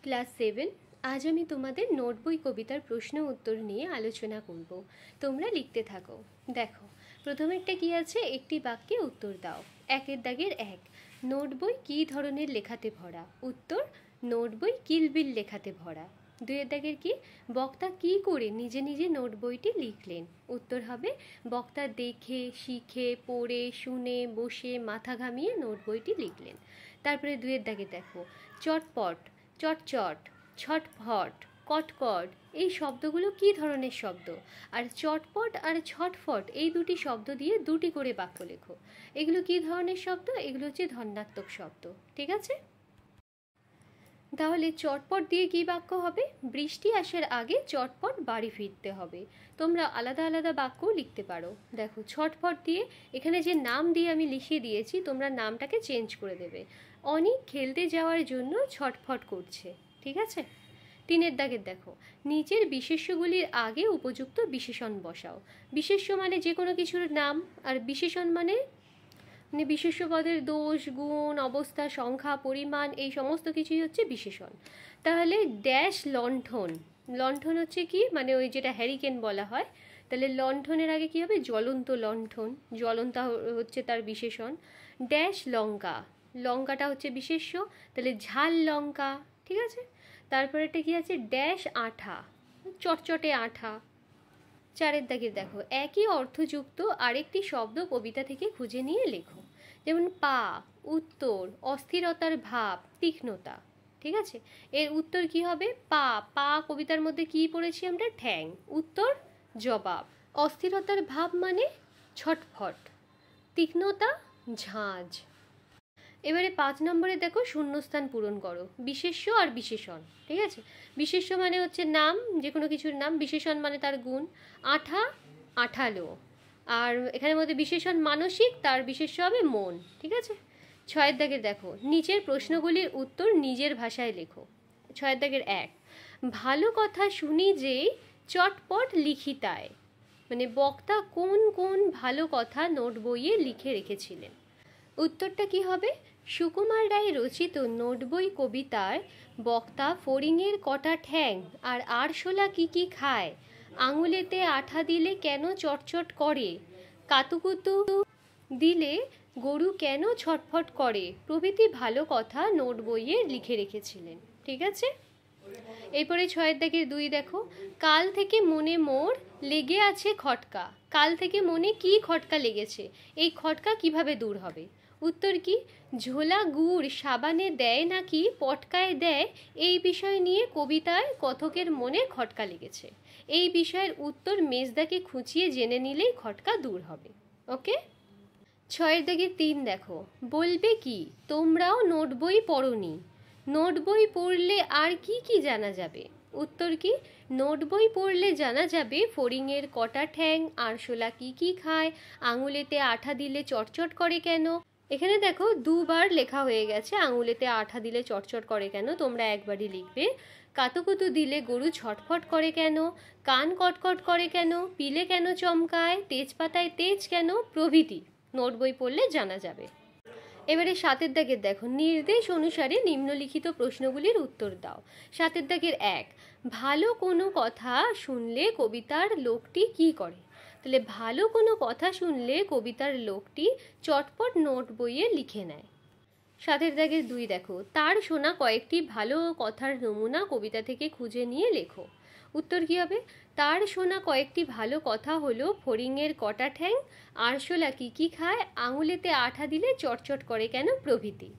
Class 7। আজ আমি তোমাদের নোট বই কবিতার প্রশ্ন উত্তর নিয়ে আলোচনা করব। তোমরা লিখতে থাকো। দেখো, প্রথমেরটা কি আছে, একটি বাক্যে উত্তর দাও। একের দাগের এক, নোট বই কী ধরনের লেখাতে ভরা? উত্তর, নোট বই কিলবিল লেখাতে ভরা। দুইয়ের দাগের কি, বক্তা কি করে নিজে নিজে নোট বইটি লিখলেন? উত্তর হবে, বক্তা দেখে, শিখে, পড়ে, শুনে, বসে, মাথা ঘামিয়ে নোট বইটি লিখলেন। তারপরে দুইয়ের দাগে দেখো, চটপট, চটচট, ছটফট, কটকট, এই শব্দগুলো কী ধরনের শব্দ? আর চটপট আর ছটফট এই দুটি শব্দ দিয়ে দুটি করে বাক্য লেখো। এগুলো কী ধরনের শব্দ? এগুলো হচ্ছে ধন্যাত্মক শব্দ। ঠিক আছে, তাহলে চটপট দিয়ে কী বাক্য হবে? বৃষ্টি আসার আগে চটপট বাড়ি ফিরতে হবে। তোমরা আলাদা আলাদা বাক্যও লিখতে পারো। দেখো, ছটফট দিয়ে এখানে যে নাম দিয়ে আমি লিখিয়ে দিয়েছি, তোমরা নামটাকে চেঞ্জ করে দেবে। অনেক খেলতে যাওয়ার জন্য ছটফট করছে। ঠিক আছে, তিনের দাগের দেখো, নিচের বিশেষ্যগুলির আগে উপযুক্ত বিশেষণ বসাও। বিশেষ্য মানে যে কোনো কিছুর নাম, আর বিশেষণ মানে বিশেষ্য পদের দোষ, গুণ, অবস্থা, সংখ্যা, পরিমাণ, এই সমস্ত কিছুই হচ্ছে বিশেষণ। তাহলে ড্যাশ লণ্ঠন, লণ্ঠন হচ্ছে কি, মানে ওই যেটা হ্যারিকেন বলা হয়। তাহলে লণ্ঠনের আগে কি হবে? জ্বলন্ত লণ্ঠন, জ্বলন্তা হচ্ছে তার বিশেষণ। ড্যাশ লঙ্কা, লঙ্কাটা হচ্ছে বিশেষ্য, তাহলে ঝাল লঙ্কা। ঠিক আছে, তারপরে একটা কি আছে, ড্যাশ আঠা, চটচটে আঠা। চারের দাগের দেখো, একই অর্থযুক্ত আরেকটি শব্দ কবিতা থেকে খুঁজে নিয়ে লেখো। যেমন পা, উত্তর, অস্থিরতার ভাব, তীক্ষ্ণতা। ঠিক আছে, এর উত্তর কি হবে? পা, পা কবিতার মধ্যে কি পড়েছি আমরা? ঠ্যাং। উত্তর জবাব। অস্থিরতার ভাব মানে ছটফট, তীক্ষ্ণতা ঝাঁঝ। এবারে 5 নম্বরে দেখো, শূন্যস্থান পূরণ করো। বিশেষ্য আর বিশেষণ। ঠিক আছে, বিশেষ্য মানে হচ্ছে নাম, যে কোনো কিছুর নাম। বিশেষণ মানে তার গুণ। আঠা, আঠালো। আর এখানের মধ্যে বিশেষণ মানসিক, তার বিশেষ্য হবে মন। ঠিক আছে, 6 দাগের দেখো, নিচের প্রশ্নগুলির উত্তর নিজের ভাষায় লেখো। 6 দাগের 1, ভালো কথা শুনি যে চটপট লিখি তাই। মানে বক্তা কোন কোন ভালো কথা নোট বইয়ে লিখে রেখেছিলেন? উত্তরটা কি হবে? সুকুমার রায় রচিত নোট বই কবিতায় বক্তা ফড়িংয়ের কটা ঠ্যাং আর আরশোলা কি কি খায়, আঙুলেতে আঠা দিলে কেন চটচট করে, কাতুকুতু দিলে গরু কেন ছটফট করে প্রভৃতি ভালো কথা নোট বইয়ে লিখে রেখেছিলেন। ঠিক আছে, এরপরে 6 দাগের 2 দেখো, কাল থেকে মনে মোর লেগে আছে খটকা। কাল থেকে মনে কি খটকা লেগেছে? এই খটকা কিভাবে দূর হবে? উত্তর কি, ঝোলা গুড় সাবানে দেয় নাকি পটকায় দেয়, এই বিষয় নিয়ে কবিতায় কথকের মনে খটকা লেগেছে। এই বিষয়ের উত্তর মেজদাকে খুঁচিয়ে জেনে নিলেই খটকা দূর হবে। ওকে, 6 দাগের 3 দেখো, বলবে কি তোমরাও নোট বই পড়োনি, নোট বই পড়লে আর কি কি জানা যাবে? উত্তর কি, নোট বই পড়লে জানা যাবে ফড়িংয়ের কটা ঠ্যাং, আরশোলা কি কি খায়, আঙুলেতে আঠা দিলে চটচট করে কেন। এখানে দেখো 2 বার লেখা হয়ে গেছে, আঙুলেতে আঠা দিলে চটচট করে কেন, তোমরা একবারই লিখবে। কাতুকুতু দিলে গরু ছটফট করে কেন, কান কটকট করে কেন, পিলে কেন চমকায়, তেজপাতায় তেজ কেন প্রভৃতি নোট বই পড়লে জানা যাবে। এবারে 7 দাগের দেখো, নির্দেশ অনুসারে নিম্নলিখিত প্রশ্নগুলির উত্তর দাও। 7 দাগের 1, ভালো কোনো কথা শুনলে কবিতার লোকটি কি করে? তাহলে ভালো কোনো কথা শুনলে কবিতার লোকটি চটপট নোট বইয়ে লিখে নেয়। 7 দাগের 2 দেখো, তার শোনা কয়েকটি ভালো কথার নমুনা কবিতা থেকে খুঁজে নিয়ে লেখো। উত্তর কী হবে? তার শোনা কয়েকটি ভালো কথা হলো ফড়িংয়ের কটা ঠ্যাং, আরশোলা কি কি খায়, আঙুলেতে আঠা দিলে চটচট করে কেন প্রভৃতি।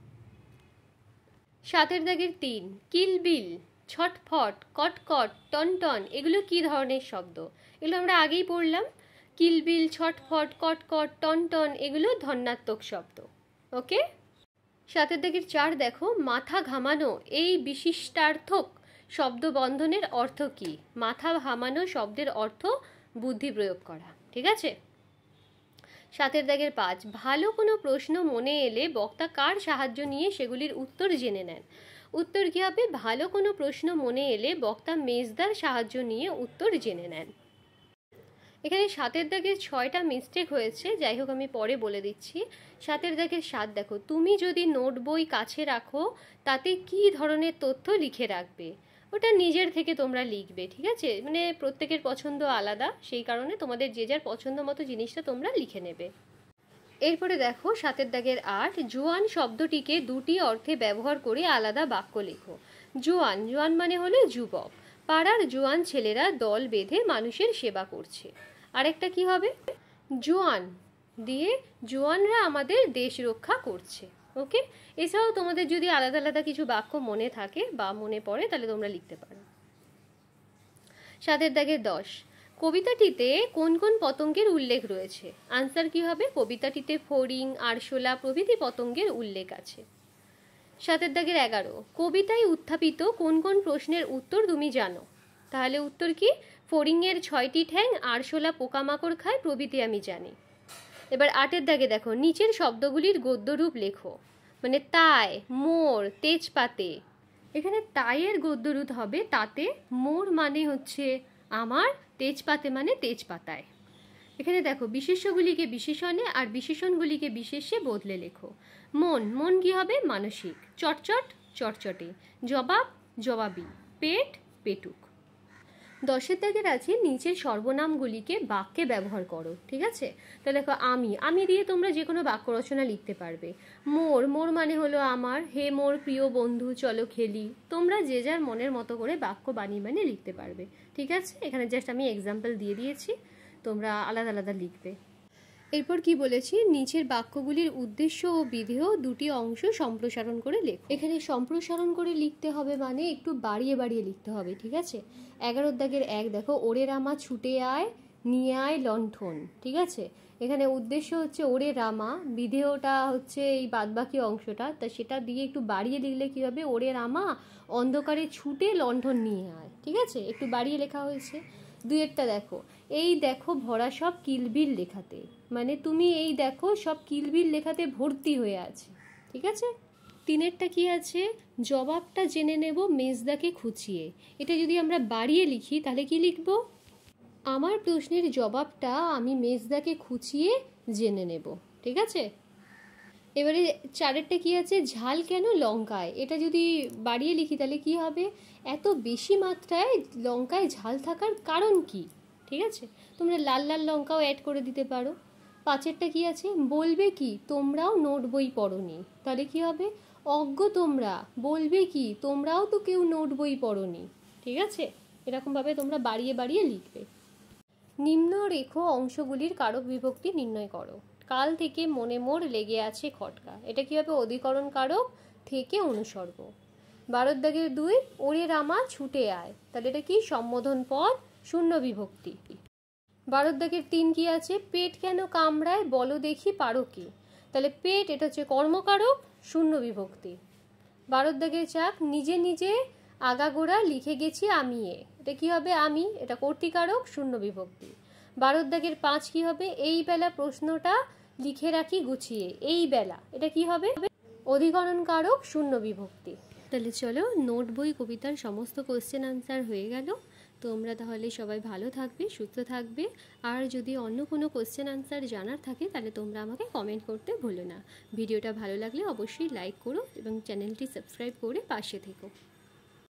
7 দাগের 3, কিলবিল, ছটফট, কটকট, টনটন এগুলো কি ধরনের শব্দ? এগুলো আমরা আগেই পড়লাম। কিলবিল, ছটফট, কটকট, টনটন এগুলো ধন্যাত্মক শব্দ। ওকে, 7 দাগের 4 দেখো, মাথা ঘামানো এই বিশিষ্টার্থক শব্দ বন্ধনের অর্থ কি? মাথা ঘামানো শব্দের অর্থ বুদ্ধি প্রয়োগ করা। ঠিক আছে, 7 দাগের 5, ভালো কোনো প্রশ্ন মনে এলে বক্তা কার সাহায্য নিয়ে সেগুলির উত্তর জেনে নেন? উত্তর কী হবে? ভালো কোনো প্রশ্ন মনে এলে বক্তা মেজদার সাহায্য নিয়ে উত্তর জেনে নেন। এখানে 7-এর দাগের 6টা মিস্টেক হয়েছে, যাই হোক আমি পরে বলে দিচ্ছি। 7-এর দাগের 7 দেখো, তুমি যদি নোট বই কাছে রাখো তাতে কি ধরনের তথ্য লিখে রাখবে, ওটা নিজের থেকে তোমরা লিখবে, ঠিক আছে? মানে প্রত্যেকের পছন্দ আলাদা, সেই কারণে তোমাদের যে যার পছন্দ মতো জিনিসটা তোমরা লিখে নেবে। এরপরে দেখো 7-এর দাগের 8, জোয়ান শব্দটিকে দুটি অর্থে ব্যবহার করে আলাদা বাক্য লেখো। জোয়ান, জোয়ান মানে হলো যুবক। পাড়ার জোয়ান ছেলেরা দল বেঁধে মানুষের সেবা করছে। আরেকটা কি হবে? জোয়ান দিয়ে জোয়ানরা আমাদের দেশ রক্ষা করছে। ওকে, এছাড়াও তোমাদের যদি আলাদা আলাদা কিছু বাক্য মনে থাকে বা মনে পড়ে তাহলে তোমরা লিখতে পারো। 7-এর দাগের 10, কবিতাটিতে কোন কোন পতঙ্গের উল্লেখ রয়েছে? আনসার কি হবে? কবিতাটিতে ফড়িং, আরশোলা প্রভৃতি পতঙ্গের উল্লেখ আছে। 7-এর দাগের 11, কবিতায় উত্থাপিত কোন কোন প্রশ্নের উত্তর তুমি জানো? তাহলে উত্তর কি? ফড়িংয়ের 6টি ঠ্যাং, আরশোলা পোকামাকড় খায় প্রভৃতি আমি জানি। এবার 8-এর দাগে দেখো, নিচের শব্দগুলির গদ্যরূপ লেখো। মানে তাই, মোর, তেজপাতে। এখানে তাইয়ের গদ্যরূপ হবে তাতে, মোর মানে হচ্ছে আমার, তেজপাতে মানে তেজপাতায়। এখানে দেখো, বিশেষ্যগুলিকে বিশেষণে আর বিশেষণগুলিকে বিশেষ্যে বদলে লেখো। মন, মন কি হবে? মানসিক। চটচট, চটচটে। জবাব, জবাবি। পেট, পেটুক। 10-এর দাগের আছে নিচের সর্বনামগুলিকে বাক্যে ব্যবহার করো, ঠিক আছে? তো দেখো, আমি, আমি দিয়ে তোমরা যে কোনো বাক্য রচনা লিখতে পারবে। মোর, মোর মানে হলো আমার। হে মোর প্রিয় বন্ধু চলো খেলি। তোমরা যে যার মনের মতো করে বাক্য বানিয়ে বানিয়ে লিখতে পারবে, ঠিক আছে? এখানে জাস্ট আমি এক্সাম্পল দিয়ে দিয়েছি, তোমরা আলাদা আলাদা লিখবে। এরপর কি বলেছি? নিচের বাক্যগুলির উদ্দেশ্য ও বিধেয় দুটি অংশ সম্প্রসারণ করে লেখো। এখানে সম্প্রসারণ করে লিখতে হবে মানে একটু বাড়িয়ে বাড়িয়ে লিখতে হবে, ঠিক আছে? 11-এর দাগের 1 দেখো, ওরে রামা ছুটে আয়, নিয়ে আয় লণ্ঠন, ঠিক আছে? এখানে উদ্দেশ্য হচ্ছে ওরে রামা, বিধেয়টা হচ্ছে এই বাদবাকি অংশটা, তা সেটা দিয়ে একটু বাড়িয়ে লিখলে কি হবে? ওরে রামা অন্ধকারে ছুটে লণ্ঠন নিয়ে আয়, ঠিক আছে? একটু বাড়িয়ে লেখা হয়েছে। 2-এরটা দেখো, এই দেখো ভরা সব কিলবিল লেখাতে, মানে তুমি এই দেখো সব কিলবিল লেখাতে ভর্তি হয়ে আছে, ঠিক আছে? 3-এরটা কি আছে? জবাবটা জেনে নেব মেজদাকে খুঁচিয়ে। এটা যদি আমরা বাড়িয়ে লিখি তাহলে কি লিখব? আমার প্রশ্নের জবাবটা আমি মেজদাকে খুঁচিয়ে জেনে নেব, ঠিক আছে? এবারে 4-এরটা কি আছে? ঝাল কেন লঙ্কায়। এটা যদি বাড়িয়ে লিখি তাহলে কি হবে? এত বেশি মাত্রায় লঙ্কায় ঝাল থাকার কারণ কি, ঠিক আছে? তোমরা লাল লাল লঙ্কাও অ্যাড করে দিতে পারো। 5-এরটা কি আছে? বলবে কি তোমরাও নোট বই পড়োনি। তাহলে কি হবে? অজ্ঞ তোমরা, বলবে কি তোমরাও তো কেউ নোট বই পড়োনি, ঠিক আছে? এরকমভাবে তোমরা বাড়িয়ে বাড়িয়ে লিখবে। নিম্নরেখ অংশগুলির কারক বিভক্তি নির্ণয় করো। কাল থেকে মনে মোর লেগে আছে খটকা, এটা কি হবে? অধিকরণ কারক থেকে অনুসর্গ। 12-এর দাগের 2, ওরে রামা ছুটে আয়, তাহলে এটা কি? সম্বোধন পদ, শূন্য বিভক্তি। 12-এর দাগের 3 কি আছে? পেট কেন কামড়ায় বলো দেখি পারো কি, তাহলে পেট এটা হচ্ছে কর্মকারক, শূন্য বিভক্তি। 12-এর দাগের 4, নিজে নিজে আগাগোড়া লিখে গেছি আমি এ, এটা কি হবে? আমি, এটা কর্তৃকারক, শূন্য বিভক্তি। 12-এর দাগের 5 কি হবে? এই বেলা প্রশ্নটা লিখে রাখি গুছিয়ে, এই বেলা এটা কি হবে? অধিকরণ কারক, শূন্য বিভক্তি। তাহলে চলো, নোট বই কবিতার সমস্ত কোশ্চেন আনসার হয়ে গেল। তোমরা তাহলে সবাই ভালো থাকবে, সুস্থ থাকবে। আর যদি অন্য কোনো কোশ্চেন আনসার জানার থাকে তাহলে তোমরা আমাকে কমেন্ট করতে ভুলো না। ভিডিওটা ভালো লাগলে অবশ্যই লাইক করো এবং চ্যানেলটি সাবস্ক্রাইব করে পাশে থেকো।